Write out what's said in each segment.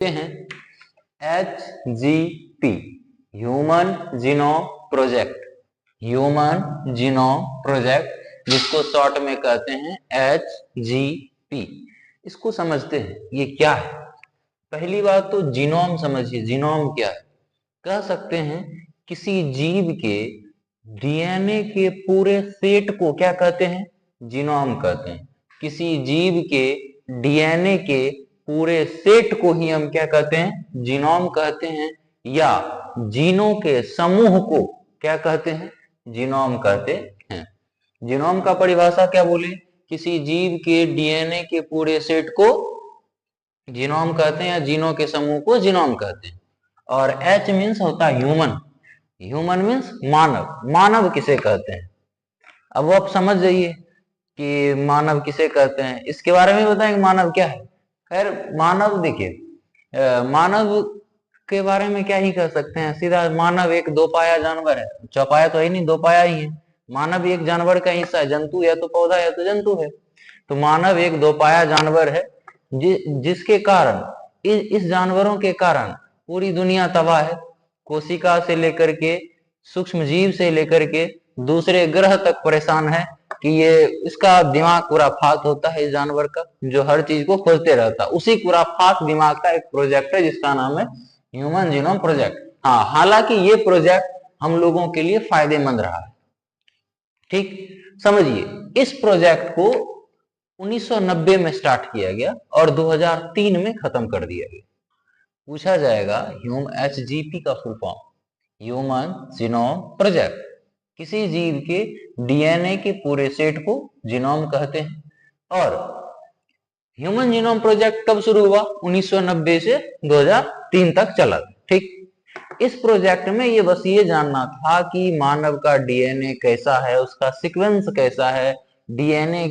हैं HGP, human genome project, human genome project, जिसको short में कहते हैं HGP। इसको समझते हैं ये क्या है। पहली बात तो जीनोम समझिए, जीनोम क्या है। कह सकते हैं किसी जीव के डीएनए के पूरे सेट को क्या कहते हैं, जीनोम कहते हैं। किसी जीव के डीएनए के पूरे सेट को ही हम क्या कहते हैं, जीनोम कहते हैं, या जीनों के समूह को क्या कहते हैं, जीनोम कहते हैं। जीनोम का परिभाषा क्या बोले, किसी जीव के डीएनए के पूरे सेट को जीनोम कहते हैं या जीनों के समूह को जीनोम कहते हैं। और H मीन्स होता है ह्यूमन, ह्यूमन मीन्स मानव, मानव किसे कहते हैं। अब वो आप समझ जाइए कि मानव किसे कहते हैं, इसके बारे में बताएं कि मानव क्या है। खैर मानव देखिए, मानव के बारे में क्या ही कह सकते हैं, सीधा मानव एक दो पाया जानवर है, चौपाया तो है नहीं, दो पाया ही है। मानव एक जानवर का हिस्सा है, जंतु या तो पौधा या तो जंतु है। तो मानव एक दो पाया जानवर है, जिसके कारण इस जानवरों के कारण पूरी दुनिया तबाह है। कोशिका से लेकर के सूक्ष्म जीव से लेकर के दूसरे ग्रह तक परेशान है कि ये इसका दिमाग पूरा फाक होता है इस जानवर का, जो हर चीज को खोजते रहता है। उसी पूरा फाक दिमाग का एक प्रोजेक्ट है जिसका नाम है ह्यूमन जीनोम प्रोजेक्ट। हाँ, हालांकि ये प्रोजेक्ट हम लोगों के लिए फायदेमंद रहा है। ठीक समझिए, इस प्रोजेक्ट को 1990 में स्टार्ट किया गया और 2003 में खत्म कर दिया गया। पूछा जाएगा HGP का full form, human genome project. किसी जीव के डीएनए के पूरे सेट को जीनोम कहते हैं। और ह्यूमन जीनोम प्रोजेक्ट कब शुरू हुआ, 1990 से 2003 तक चला। ठीक, इस प्रोजेक्ट में ये बस ये जानना था कि मानव का डीएनए कैसा है, उसका सीक्वेंस कैसा है, डीएनए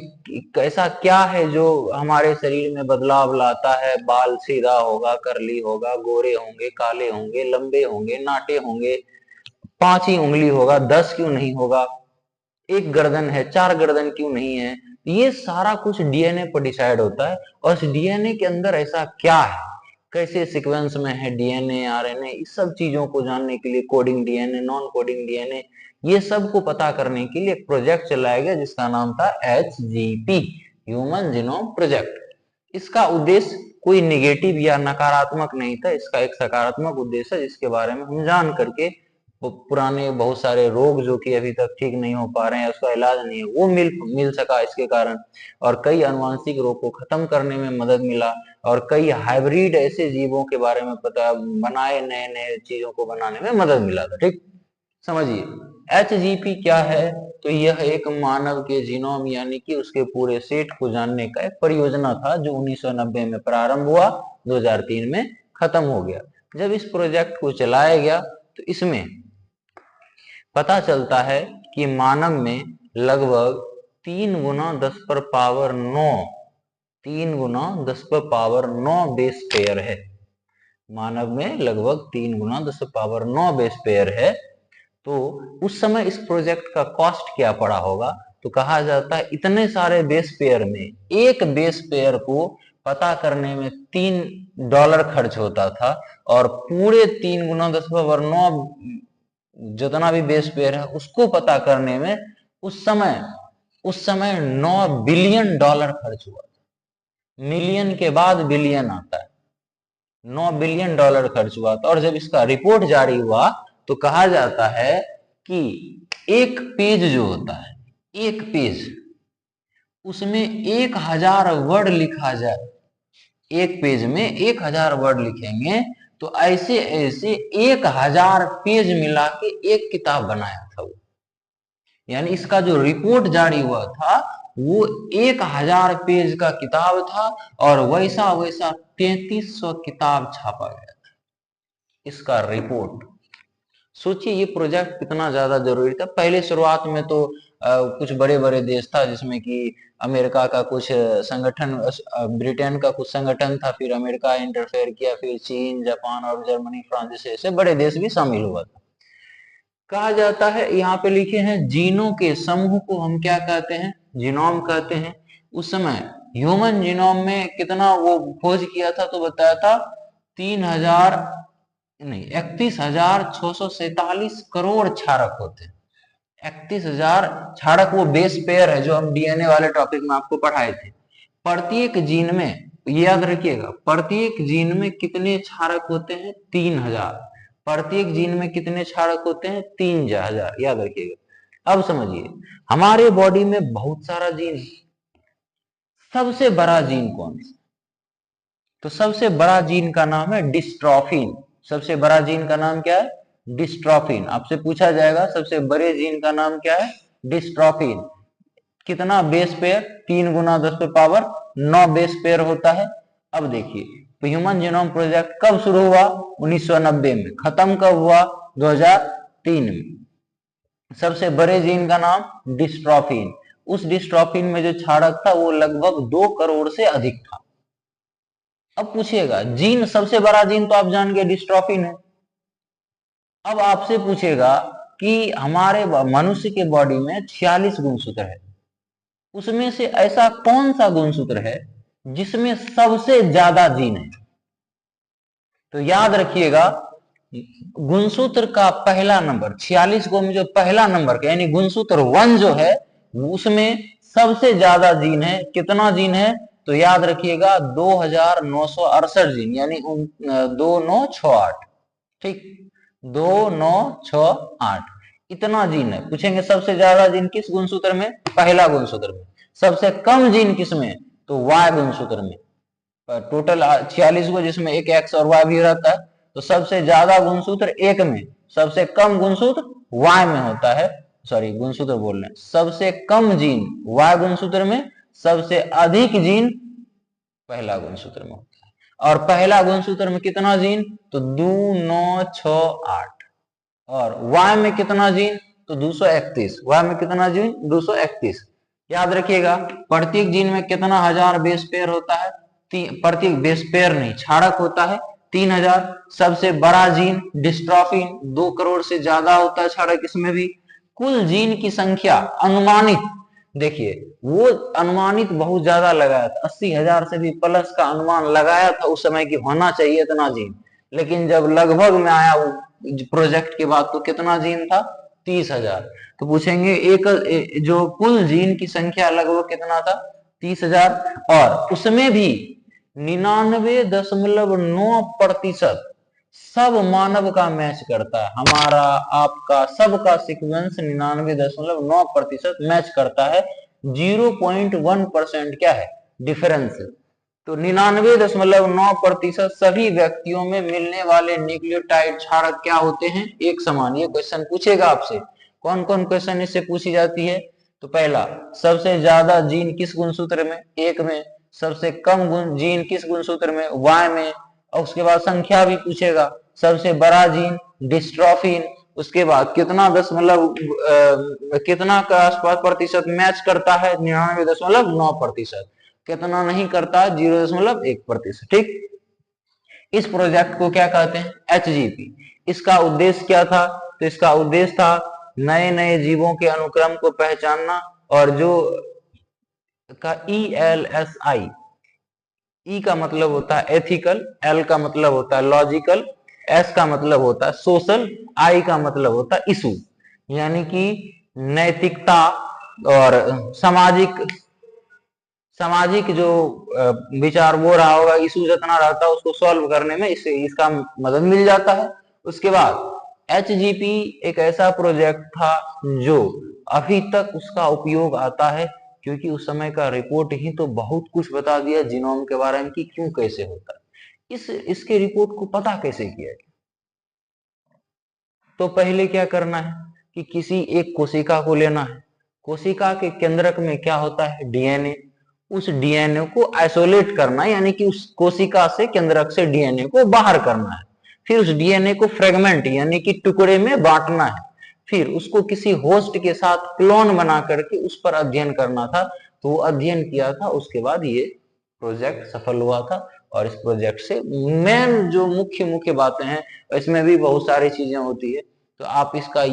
कैसा क्या है जो हमारे शरीर में बदलाव लाता है। बाल सीधा होगा, करली होगा, गोरे होंगे, काले होंगे, लंबे होंगे, नाटे होंगे, 5 ही उंगली होगा, 10 क्यों नहीं होगा, एक गर्दन है 4 गर्दन क्यों नहीं है। ये सारा कुछ डीएनए पर डिसाइड होता है। और इस डीएनए के अंदर ऐसा क्या है, कैसे सीक्वेंस में है डीएनए, आरएनए, इस सब चीजों को जानने के लिए coding DNA, non coding DNA, ये सब को पता करने के लिए एक प्रोजेक्ट चलाया गया जिसका नाम था HGP, ह्यूमन जीनोम प्रोजेक्ट। इसका उद्देश्य कोई निगेटिव या नकारात्मक नहीं था, इसका एक सकारात्मक उद्देश्य है जिसके बारे में हम जान करके पुराने बहुत सारे रोग जो कि अभी तक ठीक नहीं हो पा रहे हैं, उसका इलाज नहीं है, वो मिल सका इसके कारण। और कई आनुवंशिक रोग को खत्म करने में मदद मिला। और कई हाइब्रिड ऐसे जीवों के बारे में पता बनाए, नए नए चीजों को बनाने में मदद मिला था। ठीक समझिए, HGP क्या है, तो यह एक मानव के जीनोम यानी कि उसके पूरे सेट को जानने का एक परियोजना था जो 1990 में प्रारंभ हुआ, 2003 में खत्म हो गया। जब इस प्रोजेक्ट को चलाया गया तो इसमें पता चलता है कि मानव में लगभग 3 गुना 10 पर पावर 9, 3 गुना 10 पर पावर 9 बेस पेयर है। मानव में लगभग 3 गुना 10 पर पावर 9 बेस पेयर है। तो उस समय इस प्रोजेक्ट का कॉस्ट क्या पड़ा होगा, तो कहा जाता है इतने सारे बेस पेयर में एक बेस पेयर को पता करने में $3 खर्च होता था। और पूरे 3 गुना 10 पावर 9 जितना भी बेस पेयर है उसको पता करने में उस समय $9 बिलियन खर्च हुआ था। मिलियन के बाद बिलियन आता है, $9 बिलियन खर्च हुआ था। और जब इसका रिपोर्ट जारी हुआ तो कहा जाता है कि एक पेज जो होता है, एक पेज उसमें 1000 वर्ड लिखा जाए, एक पेज में 1000 वर्ड लिखेंगे तो ऐसे ऐसे 1000 पेज मिला के एक किताब बनाया था वो। यानी इसका जो रिपोर्ट जारी हुआ था वो 1000 पेज का किताब था और वैसा वैसा 3300 किताब छापा गया था इसका रिपोर्ट। सोचिए ये प्रोजेक्ट कितना ज्यादा जरूरी था। पहले शुरुआत में तो कुछ बड़े बड़े देश था, जिसमें कि अमेरिका का कुछ संगठन, ब्रिटेन का कुछ संगठन था, फिर अमेरिका इंटरफेयर किया, फिर चीन, जापान और जर्मनी, फ्रांस जैसे ऐसे बड़े देश भी शामिल हुआ था। कहा जाता है, यहाँ पे लिखे हैं जीनों के समूह को हम क्या कहते हैं, जीनोम कहते हैं। उस समय ह्यूमन जीनोम में कितना वो खोज किया था, तो बताया था 3000 नहीं 31,647 करोड़ क्षारक होते हैं। 31,000 क्षारक वो बेस पेयर है जो हम डीएनए वाले टॉपिक में आपको पढ़ाए थे। प्रत्येक जीन में, ये याद रखिएगा, प्रत्येक जीन में कितने क्षारक होते हैं? 3000। प्रत्येक जीन में कितने क्षारक होते हैं? 3000, याद रखिएगा। अब समझिए, हमारे बॉडी में बहुत सारा जीन है। सबसे बड़ा जीन कौन सा? तो सबसे बड़ा जीन का नाम है डिस्ट्रोफिन। सबसे बड़ा जीन का नाम क्या है? डिस्ट्रोफिन। आपसे पूछा जाएगा सबसे बड़े जीन का नाम क्या है? डिस्ट्रोफिन। कितना बेस पेयर? 3 गुना 10 पे पावर 9 बेस पेयर होता है। अब देखिए, ह्यूमन जीनोम प्रोजेक्ट कब शुरू हुआ? 1990 में। खत्म कब हुआ? 2003 में। सबसे बड़े जीन का नाम डिस्ट्रोफिन। उस डिस्ट्रोफिन में जो क्षारक था वो लगभग 2 करोड़ से अधिक था। अब पूछिएगा, जीन, सबसे बड़ा जीन तो आप जान गए डिस्ट्रोफिन है। अब आपसे पूछेगा कि हमारे मनुष्य के बॉडी में 46 गुणसूत्र है, उसमें से ऐसा कौन सा गुणसूत्र है जिसमें सबसे ज्यादा जीन है? तो याद रखिएगा, गुणसूत्र का पहला नंबर 46 को में जो पहला नंबर का यानी गुणसूत्र 1 जो है उसमें सबसे ज्यादा जीन है। कितना जीन है? तो याद रखिएगा 2968 जीन, यानी 2968। ठीक, 2968 इतना जीन है। पूछेंगे सबसे ज्यादा जीन किस गुणसूत्र में? पहला गुणसूत्र में। सबसे कम जीन किस में? तो वाई गुणसूत्र में। टोटल 46 को, जिसमें एक एक्स और वाई भी रहता है, तो सबसे ज्यादा गुणसूत्र एक में, सबसे कम गुणसूत्र वाई में होता है। सॉरी, गुणसूत्र बोल रहे हैं, सबसे कम जीन वाई गुणसूत्र में, सबसे अधिक जीन पहला गुणसूत्र में होता है। और पहला गुणसूत्र में कितना जीन? तो 2968। और वाई में कितना जीन? तो 231। वाई में कितना जीन? 231। याद रखिएगा, प्रत्येक जीन में कितना हजार बेस पेयर होता है? प्रत्येक बेस पेयर नहीं, क्षारक होता है 3000। सबसे बड़ा जीन डिस्ट्रोफिन, 2 करोड़ से ज्यादा होता है क्षारक इसमें भी। कुल जीन की संख्या अनुमानित, देखिए वो अनुमानित बहुत ज्यादा लगाया था, 80,000 से भी प्लस का अनुमान लगाया था उस समय की होना चाहिए इतना जीन। लेकिन जब लगभग में आया वो प्रोजेक्ट के बाद तो कितना जीन था? 30,000। तो पूछेंगे एक जो कुल जीन की संख्या लगभग कितना था? 30,000। और उसमें भी 99.9% सब मानव का मैच करता है। हमारा, आपका, सबका सीक्वेंस 99.9% मैच करता है। 0.1% क्या है? डिफरेंस। तो 99.9% सभी व्यक्तियों में मिलने वाले न्यूक्लियोटाइड क्षारक क्या होते हैं? एक समान। ये क्वेश्चन पूछेगा आपसे। कौन कौन क्वेश्चन इससे पूछी जाती है? तो पहला, सबसे ज्यादा जीन किस गुणसूत्र में? एक में। सबसे कम जीन किस गुणसूत्र में? वाई में। और उसके बाद संख्या भी पूछेगा। सबसे बड़ा जीन डिस्ट्रोफिन, उसके बाद कितना कितना का आसपास प्रतिशत मैच करता है? 99.9%। कितना नहीं करता है? 0.1%। ठीक, इस प्रोजेक्ट को क्या कहते हैं? HGP। इसका उद्देश्य क्या था? तो इसका उद्देश्य था नए नए जीवों के अनुक्रम को पहचानना, और जो का ELSI, ई का मतलब होता है एथिकल, एल का मतलब होता है लॉजिकल, एस का मतलब होता है सोशल, आई का मतलब होता है इशू, यानी कि नैतिकता और सामाजिक सामाजिक जो विचार वो रहा होगा, इशू जितना रहता है उसको सॉल्व करने में इससे इसका मदद मिल जाता है। उसके बाद HGP एक ऐसा प्रोजेक्ट था जो अभी तक उसका उपयोग आता है, क्योंकि उस समय का रिपोर्ट ही तो बहुत कुछ बता दिया जीनोम के बारे में कि क्यों कैसे होता है। इसके रिपोर्ट को पता कैसे किया गया? तो पहले क्या करना है कि किसी एक कोशिका को लेना है। कोशिका के केंद्रक में क्या होता है? DNA। उस DNA को आइसोलेट करना है, यानी कि उस कोशिका से, केंद्रक से DNA को बाहर करना है। फिर उस DNA को फ्रेगमेंट यानी कि टुकड़े में बांटना है। फिर उसको किसी होस्ट के साथ क्लोन बना करके उस पर अध्ययन करना था। तो वो अध्ययन किया था, उसके बाद ये प्रोजेक्ट सफल हुआ था। और इस प्रोजेक्ट से मेन जो मुख्य मुख्य बातें हैं, इसमें भी बहुत सारी चीजें होती है, तो आप इसका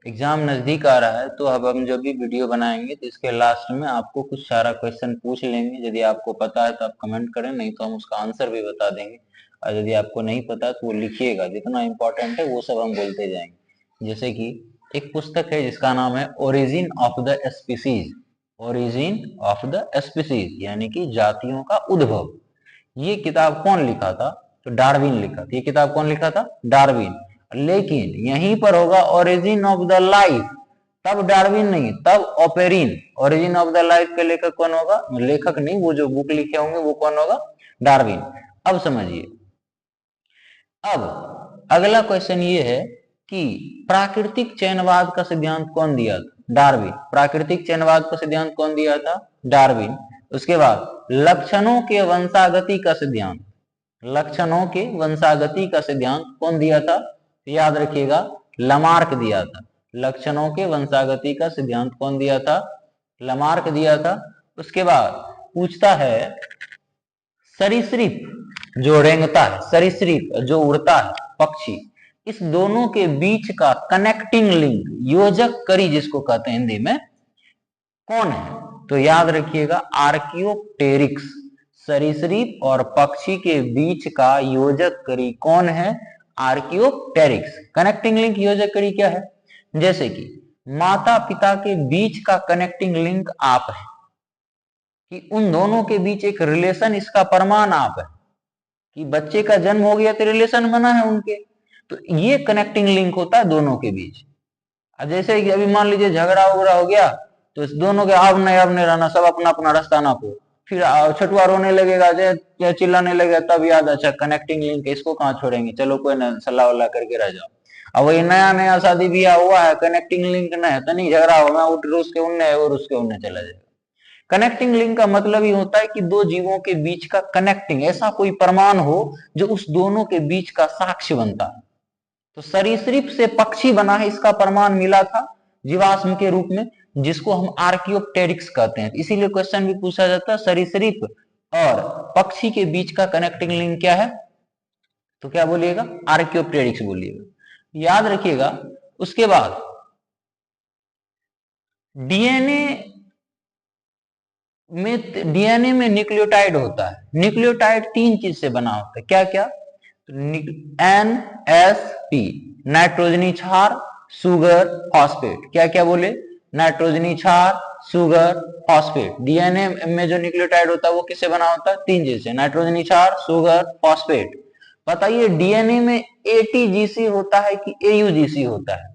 एग्जाम नजदीक आ रहा है, तो अब हम जब भी वीडियो बनाएंगे तो इसके लास्ट में आपको कुछ सारा क्वेश्चन पूछ लेंगे। यदि आपको पता है तो आप कमेंट करें, नहीं तो हम उसका आंसर भी बता देंगे। और यदि आपको नहीं पता तो वो लिखिएगा, जितना इंपॉर्टेंट है वो सब हम बोलते जाएंगे। जैसे कि एक पुस्तक है जिसका नाम है origin of the species. Origin of the species यानी कि जातियों का उद्भव। ये किताब कौन लिखा था? तो डार्विन लिखा था। ये किताब कौन लिखा था? डार्विन। लेकिन यहीं पर होगा ओरिजिन ऑफ द लाइफ, तब डार्विन नहीं, तब Oparin. Origin of the life के लेखक कौन होगा? लेखक नहीं, वो जो बुक लिखे होंगे वो कौन होगा? डार्विन। अब समझिए, अब अगला क्वेश्चन ये है कि प्राकृतिक चयनवाद का सिद्धांत कौन दिया था? डार्विन। प्राकृतिक चयनवाद का सिद्धांत कौन दिया था? डार्विन। उसके बाद लक्षणों के वंशागति का सिद्धांत, लक्षणों के वंशागति का सिद्धांत कौन दिया था? याद रखिएगा, लमार्क दिया था। लक्षणों के वंशागति का सिद्धांत कौन दिया था? लमार्क दिया था। उसके बाद पूछता है सरीसृप जो रेंगता है, सरीसृप जो उड़ता है, पक्षी, इस दोनों के बीच का कनेक्टिंग लिंक, योजक कड़ी जिसको कहते हैं हिंदी में, कौन है? तो याद रखिएगा आर्कियोप्टेरिक्स। सरीसृप और पक्षी के बीच का योजक कड़ी कौन है? आर्कियोप्टेरिक्स। कनेक्टिंग लिंक, योजक कड़ी क्या है? जैसे कि माता पिता के बीच का कनेक्टिंग लिंक आप है, कि उन दोनों के बीच एक रिलेशन, इसका प्रमाण आप है कि बच्चे का जन्म हो गया तो रिलेशन बना है उनके। तो ये कनेक्टिंग लिंक होता है दोनों के बीच। जैसे कि अभी मान लीजिए झगड़ा उगड़ा हो गया, तो इस दोनों के अब नहीं रहना, सब अपना अपना रास्ता नापो। फिर छठुआ रोने लगेगा, चिल्लाने लगेगा, तब याद, अच्छा कनेक्टिंग लिंक, इसको कहाँ छोड़ेंगे, चलो कोई ना, सलाह वल्लाह करके रह जाओ। अब वही नया नया शादी ब्याह हुआ है, कनेक्टिंग लिंक नहीं है तो नहीं झगड़ा हो, मैं उठ उसके उनने और उसके उनने चला जाएगा। कनेक्टिंग लिंक का मतलब ही होता है कि दो जीवों के बीच का कनेक्टिंग, ऐसा कोई प्रमाण हो जो उस दोनों के बीच का साक्ष्य बनता है। तो सरीसृप से पक्षी बना है, इसका प्रमाण मिला था जीवाश्म के रूप में, जिसको हम आर्कियोप्टेरिक्स कहते हैं। इसीलिए क्वेश्चन भी पूछा जाता है सरीसृप और पक्षी के बीच का कनेक्टिंग लिंक क्या है? तो क्या बोलिएगा? आर्कियोप्टेरिक्स बोलिएगा, याद रखिएगा। उसके बाद डीएनए में न्यूक्लियोटाइड होता है। न्यूक्लियोटाइड तीन चीज से बना होता है, क्या क्या? NSP, नाइट्रोजनी क्षार, सुगर, फॉस्फेट। क्या क्या बोले? नाइट्रोजनी क्षार, सुगर, फॉस्फेट। डीएनए में जो न्यूक्लियोटाइड होता है वो किससे बना होता है? तीन चीज से, नाइट्रोजनी क्षार, सुगर, फॉस्फेट। बताइए डीएनए में ATGC होता है कि AUGC होता है?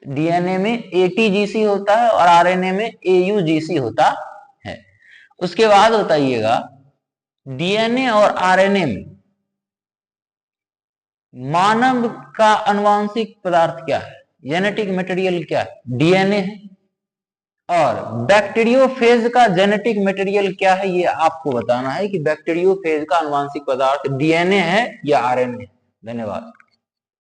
डीएनए में ATGC होता है और आरएनए में AUGC होता है। उसके बाद बताइएगा डीएनए और आरएनए में मानव का आनुवांशिक पदार्थ क्या है? जेनेटिक मटेरियल क्या है? डीएनए है। और बैक्टीरियोफेज का जेनेटिक मटेरियल क्या है? ये आपको बताना है कि बैक्टीरियोफेज का आनुवांशिक पदार्थ डीएनए है या आरएनए है। धन्यवाद।